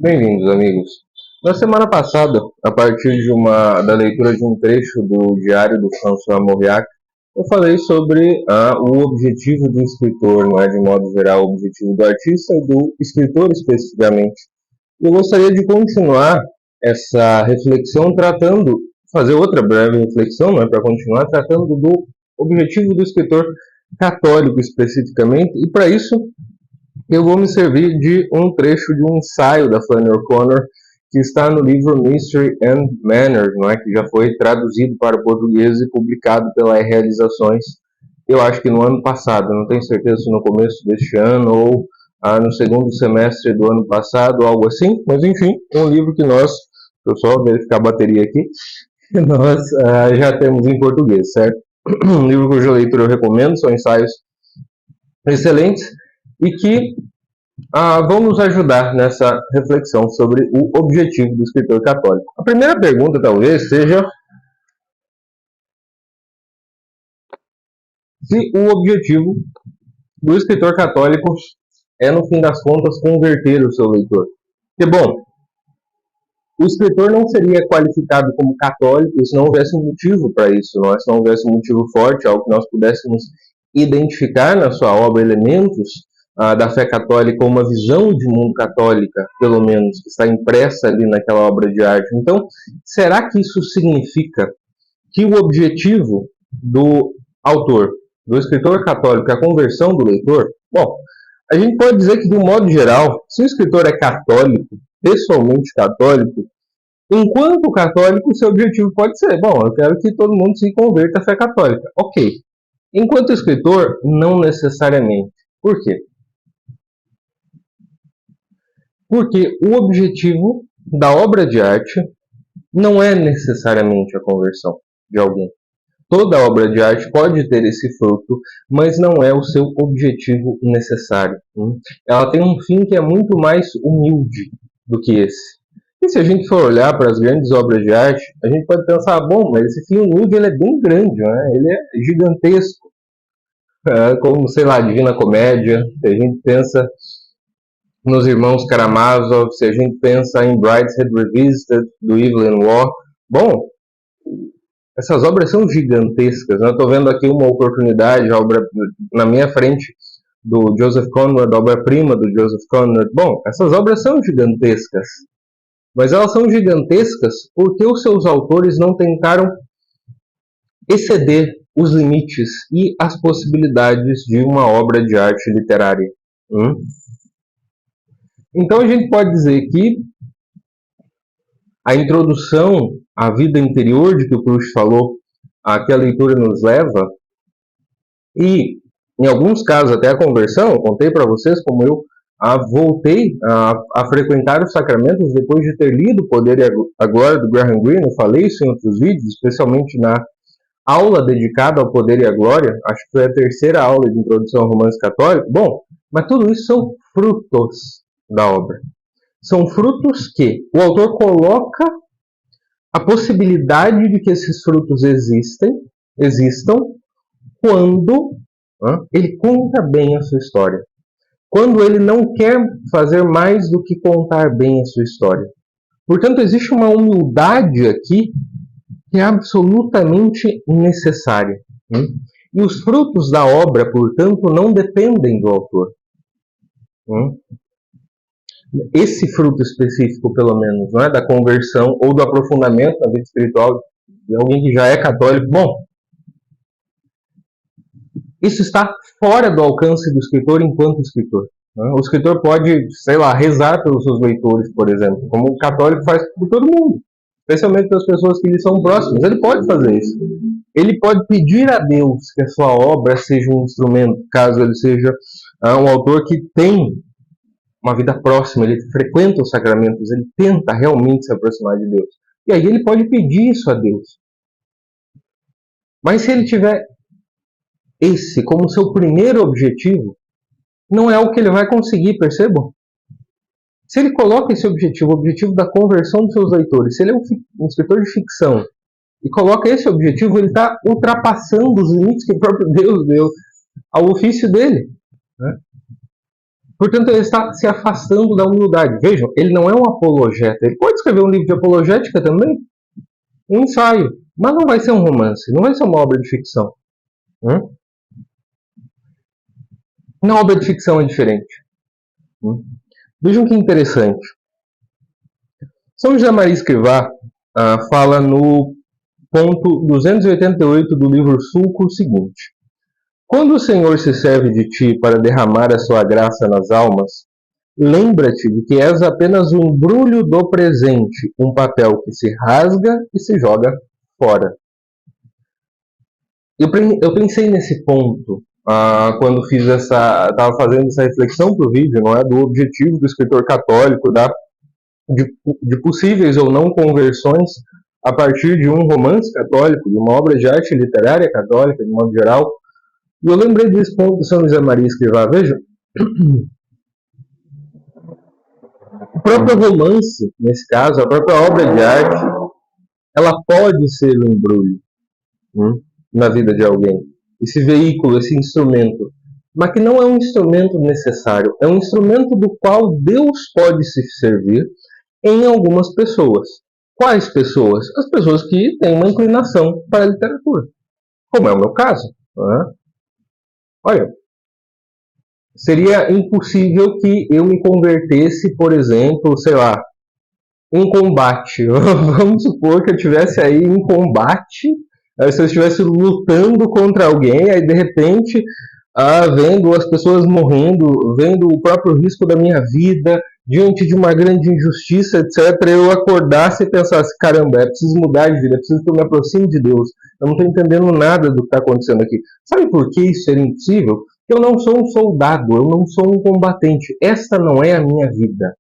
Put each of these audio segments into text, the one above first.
Bem-vindos, amigos. Na semana passada, a partir da leitura de um trecho do Diário do François Mauriac, eu falei sobre o objetivo do escritor, não é de modo geral, o objetivo do artista e do escritor especificamente. Eu gostaria de continuar essa reflexão fazer outra breve reflexão, não é, para continuar tratando do objetivo do escritor católico especificamente, e para isso eu vou me servir de um trecho de um ensaio da Flannery O'Connor que está no livro Mystery and Manners, não é? Que já foi traduzido para o português e publicado pela Realizações, eu acho que no ano passado, não tenho certeza se no começo deste ano ou no segundo semestre do ano passado, algo assim, mas enfim, um livro que nós, deixa eu só verificar a bateria aqui, nós já temos em português, certo? Um livro cuja leitura eu recomendo, são ensaios excelentes, e que vão nos ajudar nessa reflexão sobre o objetivo do escritor católico. A primeira pergunta, talvez, seja se o objetivo do escritor católico é, no fim das contas, converter o seu leitor. Porque, bom, o escritor não seria qualificado como católico se não houvesse um motivo para isso, não é? Se não houvesse um motivo forte, algo que nós pudéssemos identificar na sua obra elementos da fé católica, ou uma visão de mundo católica, pelo menos, que está impressa ali naquela obra de arte. Então, será que isso significa que o objetivo do autor, do escritor católico, é a conversão do leitor? Bom, a gente pode dizer que, de um modo geral, se o escritor é católico, pessoalmente católico, enquanto católico, o seu objetivo pode ser, bom, eu quero que todo mundo se converta à fé católica. Ok. Enquanto escritor, não necessariamente. Por quê? Porque o objetivo da obra de arte não é necessariamente a conversão de alguém. Toda obra de arte pode ter esse fruto, mas não é o seu objetivo necessário. Ela tem um fim que é muito mais humilde do que esse. E se a gente for olhar para as grandes obras de arte, a gente pode pensar, bom, mas esse fim humilde ele é bem grande, né? Ele é gigantesco. Como, sei lá, Divina Comédia, se a gente pensa nos Irmãos Karamazov, se a gente pensa em Brideshead Revisited, do Evelyn Waugh, bom, essas obras são gigantescas. Eu estou vendo aqui uma oportunidade, a obra na minha frente do Joseph Conrad, a obra-prima do Joseph Conrad. Bom, essas obras são gigantescas, mas elas são gigantescas porque os seus autores não tentaram exceder os limites e as possibilidades de uma obra de arte literária. Então a gente pode dizer que a introdução à vida interior de que o Proust falou, a que a leitura nos leva, e em alguns casos até a conversão, eu contei para vocês como eu voltei a frequentar os sacramentos depois de ter lido O Poder e a Glória do Graham Greene. Eu falei isso em outros vídeos, especialmente na aula dedicada ao Poder e à Glória, acho que foi a terceira aula de introdução ao romance católico. Bom, mas tudo isso são frutos da obra. São frutos que o autor coloca a possibilidade de que esses frutos existam quando ele conta bem a sua história. Quando ele não quer fazer mais do que contar bem a sua história. Portanto, existe uma humildade aqui que é absolutamente necessária. E os frutos da obra, portanto, não dependem do autor. Esse fruto específico, pelo menos, não é, da conversão ou do aprofundamento na vida espiritual de alguém que já é católico, bom, isso está fora do alcance do escritor enquanto escritor. O escritor pode, sei lá, rezar pelos seus leitores, por exemplo, como o católico faz por todo mundo, especialmente pelas pessoas que lhe são próximas. Ele pode fazer isso. Ele pode pedir a Deus que a sua obra seja um instrumento, caso ele seja um autor que tem uma vida próxima, ele frequenta os sacramentos, ele tenta realmente se aproximar de Deus. E aí ele pode pedir isso a Deus. Mas se ele tiver esse como seu primeiro objetivo, não é o que ele vai conseguir, percebam? Se ele coloca esse objetivo, o objetivo da conversão dos seus leitores, se ele é um escritor de ficção e coloca esse objetivo, ele está ultrapassando os limites que o próprio Deus deu ao ofício dele. Portanto, ele está se afastando da humildade. Vejam, ele não é um apologeta. Ele pode escrever um livro de apologética também, um ensaio, mas não vai ser um romance, não vai ser uma obra de ficção. Na obra de ficção é diferente. Vejam que interessante. São José Maria Escrivá fala no ponto 288 do livro Sulco o seguinte: quando o Senhor se serve de ti para derramar a sua graça nas almas, lembra-te de que és apenas um embrulho do presente, um papel que se rasga e se joga fora. Eu pensei nesse ponto quando estava fazendo essa reflexão para o vídeo, não é, do objetivo do escritor católico, de possíveis ou não conversões a partir de um romance católico, de uma obra de arte literária católica, de modo geral. E eu lembrei desse ponto de São José Maria Escrivá. Veja, o próprio romance, nesse caso, a própria obra de arte, ela pode ser um embrulho na vida de alguém. Esse veículo, esse instrumento, mas que não é um instrumento necessário, é um instrumento do qual Deus pode se servir em algumas pessoas. Quais pessoas? As pessoas que têm uma inclinação para a literatura, como é o meu caso. Olha, seria impossível que eu me convertesse, por exemplo, sei lá, em combate. Vamos supor que eu estivesse aí em combate, se eu estivesse lutando contra alguém, aí de repente, vendo as pessoas morrendo, vendo o próprio risco da minha vida, diante de uma grande injustiça, etc., eu acordasse e pensasse, caramba, é preciso mudar de vida, é preciso que eu me aproxime de Deus. Eu não estou entendendo nada do que está acontecendo aqui. Sabe por que isso seria impossível? Eu não sou um soldado, eu não sou um combatente. Esta não é a minha vida.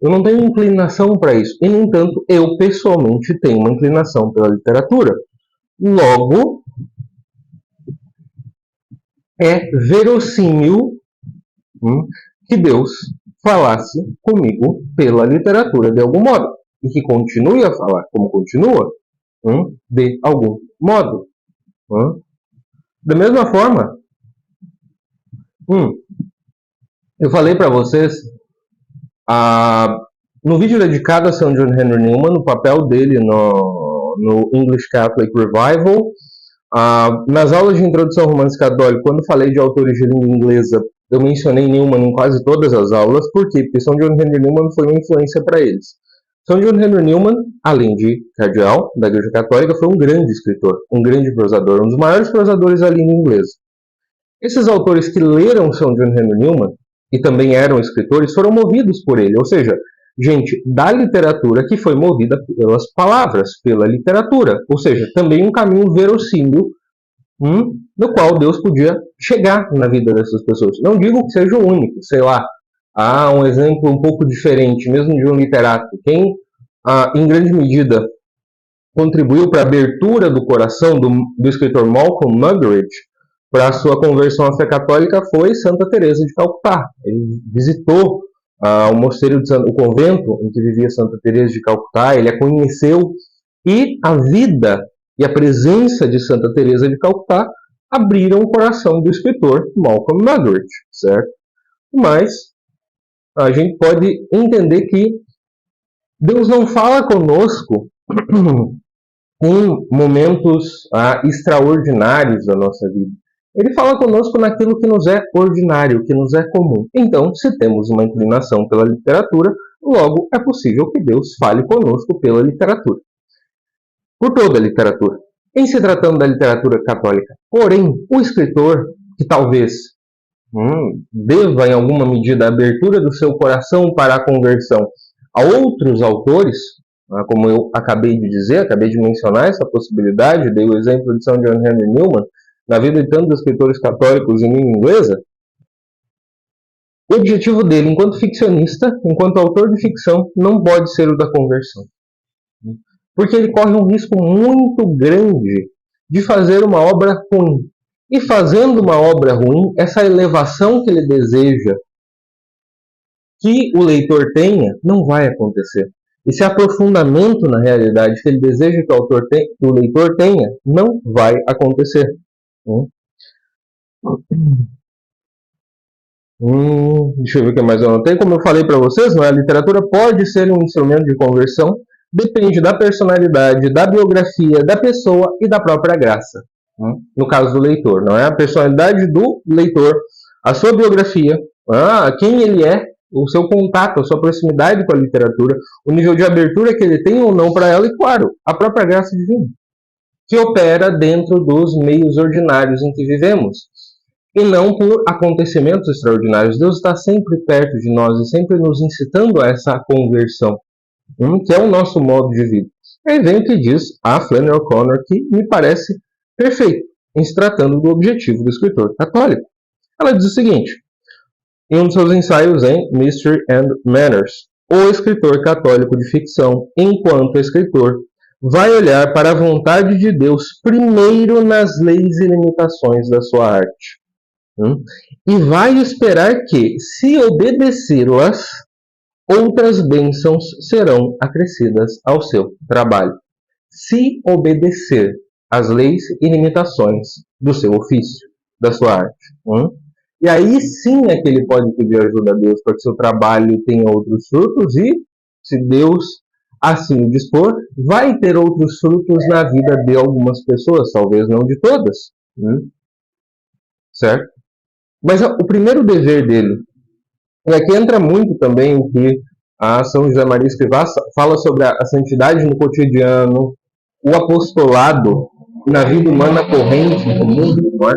Eu não tenho inclinação para isso. E, no entanto, eu pessoalmente tenho uma inclinação pela literatura. Logo, é verossímil que Deus falasse comigo pela literatura de algum modo. E que continue a falar como continua, de algum modo. Da mesma forma, eu falei para vocês no vídeo dedicado a São John Henry Newman, o papel dele no English Catholic Revival, nas aulas de introdução ao romance católico, quando falei de autores de língua inglesa, eu mencionei Newman em quase todas as aulas. Por quê? Porque São John Henry Newman foi uma influência para eles. São John Henry Newman, além de cardeal da Igreja Católica, foi um grande escritor, um grande prosador, um dos maiores prosadores da língua inglesa. Esses autores que leram São John Henry Newman e também eram escritores foram movidos por ele, ou seja, gente da literatura que foi movida pelas palavras, pela literatura, ou seja, também um caminho verossímil no qual Deus podia chegar na vida dessas pessoas. Não digo que seja o único, sei lá, há um exemplo um pouco diferente, mesmo de um literato. Quem, em grande medida, contribuiu para a abertura do coração do escritor Malcolm Muggeridge para a sua conversão à fé católica foi Santa Teresa de Calcutá. Ele visitou o convento em que vivia Santa Teresa de Calcutá, ele a conheceu, e a vida e a presença de Santa Teresa de Calcutá abriram o coração do escritor Malcolm Muggeridge, certo? Mas a gente pode entender que Deus não fala conosco em momentos extraordinários da nossa vida. Ele fala conosco naquilo que nos é ordinário, que nos é comum. Então, se temos uma inclinação pela literatura, logo é possível que Deus fale conosco pela literatura. Por toda a literatura. Em se tratando da literatura católica. Porém, o escritor, que talvez deva, em alguma medida, a abertura do seu coração para a conversão a outros autores, como eu acabei de dizer, acabei de mencionar essa possibilidade, dei o exemplo de São John Henry Newman, na vida de tantos escritores católicos em língua inglesa, o objetivo dele, enquanto ficcionista, enquanto autor de ficção, não pode ser o da conversão. Porque ele corre um risco muito grande de fazer uma obra ruim. E fazendo uma obra ruim, essa elevação que ele deseja que o leitor tenha, não vai acontecer. Esse aprofundamento na realidade que ele deseja que o leitor tenha, não vai acontecer. Deixa eu ver o que mais eu anotei. Como eu falei para vocês, não é? A literatura pode ser um instrumento de conversão, depende da personalidade, da biografia da pessoa e da própria graça. No caso do leitor, não é? A personalidade do leitor, a sua biografia, quem ele é, o seu contato, a sua proximidade com a literatura, o nível de abertura que ele tem ou não para ela e, claro, a própria graça divina, que opera dentro dos meios ordinários em que vivemos e não por acontecimentos extraordinários. Deus está sempre perto de nós e sempre nos incitando a essa conversão, que é o nosso modo de vida. Aí vem o que diz a Flannery O'Connor, que me parece perfeito em se tratando do objetivo do escritor católico. Ela diz o seguinte, em um dos seus ensaios em Mystery and Manners: o escritor católico de ficção, enquanto escritor, vai olhar para a vontade de Deus primeiro nas leis e limitações da sua arte. E vai esperar que, se obedecê-las, outras bênçãos serão acrescidas ao seu trabalho. Se obedecer às leis e limitações do seu ofício, da sua arte. E aí sim é que ele pode pedir ajuda a Deus para que seu trabalho tenha outros frutos e, se Deus assim o dispor, vai ter outros frutos na vida de algumas pessoas, talvez não de todas. Certo? Mas o primeiro dever dele, e aqui entra muito também o que a São José Maria Escrivá fala sobre a santidade no cotidiano, o apostolado na vida humana corrente do mundo, não é?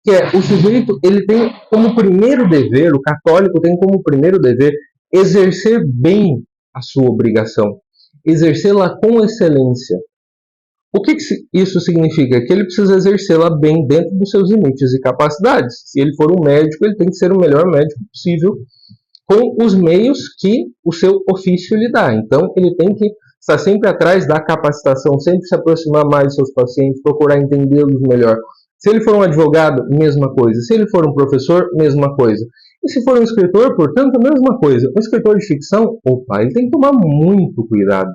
Que é, o sujeito, ele tem como primeiro dever, o católico tem como primeiro dever exercer bem a sua obrigação, exercê-la com excelência. O que isso significa? Que ele precisa exercê-la bem dentro dos seus limites e capacidades. Se ele for um médico, ele tem que ser o melhor médico possível com os meios que o seu ofício lhe dá. Então, ele tem que estar sempre atrás da capacitação, sempre se aproximar mais dos seus pacientes, procurar entendê-los melhor. Se ele for um advogado, mesma coisa. Se ele for um professor, mesma coisa. E se for um escritor, portanto, mesma coisa. Um escritor de ficção, ele tem que tomar muito cuidado.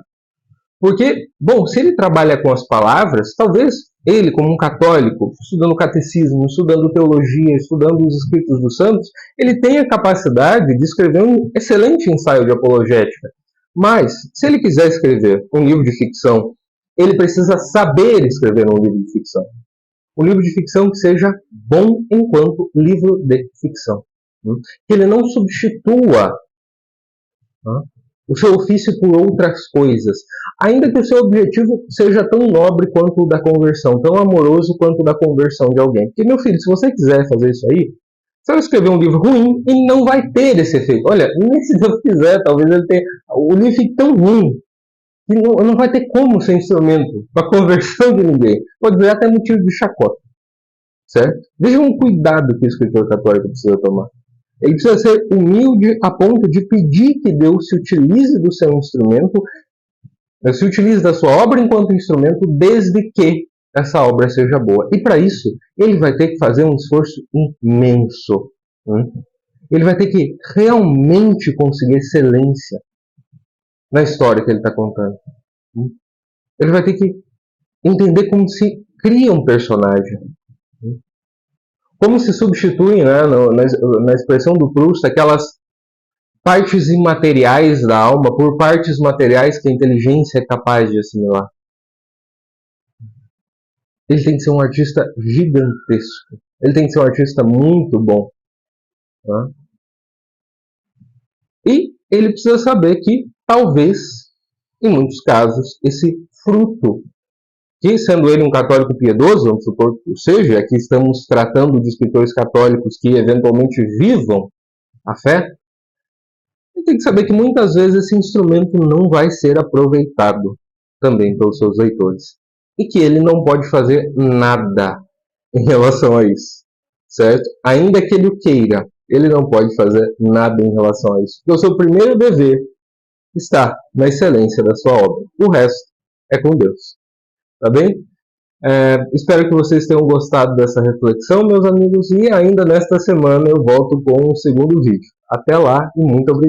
Porque, bom, se ele trabalha com as palavras, talvez ele, como um católico, estudando catecismo, estudando teologia, estudando os escritos dos santos, ele tem a capacidade de escrever um excelente ensaio de apologética. Mas, se ele quiser escrever um livro de ficção, ele precisa saber escrever um livro de ficção. Um livro de ficção que seja bom enquanto livro de ficção. Que ele não substitua o seu ofício por outras coisas, ainda que o seu objetivo seja tão nobre quanto o da conversão, tão amoroso quanto o da conversão de alguém. Porque, meu filho, se você quiser fazer isso aí, você vai escrever um livro ruim e não vai ter esse efeito. Olha, nem se Deus quiser, talvez ele tenha... O livro fique tão ruim que não vai ter como ser instrumento para a conversão de ninguém. Pode virar até motivo de chacota. Certo? Vejam um cuidado que o escritor católico precisa tomar. Ele precisa ser humilde a ponto de pedir que Deus se utilize do seu instrumento, se utilize da sua obra enquanto instrumento, desde que essa obra seja boa. E para isso, ele vai ter que fazer um esforço imenso. Ele vai ter que realmente conseguir excelência na história que ele está contando. Ele vai ter que entender como se cria um personagem. Como se substituem, né, na expressão do Proust, aquelas partes imateriais da alma por partes materiais que a inteligência é capaz de assimilar. Ele tem que ser um artista gigantesco. Ele tem que ser um artista muito bom. Né? E ele precisa saber que, talvez, em muitos casos, esse fruto, que sendo ele um católico piedoso, vamos supor que seja, aqui estamos tratando de escritores católicos que eventualmente vivam a fé, ele tem que saber que muitas vezes esse instrumento não vai ser aproveitado também pelos seus leitores. E que ele não pode fazer nada em relação a isso, certo? Ainda que ele o queira, ele não pode fazer nada em relação a isso. Porque o seu primeiro dever está na excelência da sua obra. O resto é com Deus. Tá bem? Espero que vocês tenham gostado dessa reflexão, meus amigos, e ainda nesta semana eu volto com um segundo vídeo. Até lá e muito obrigado.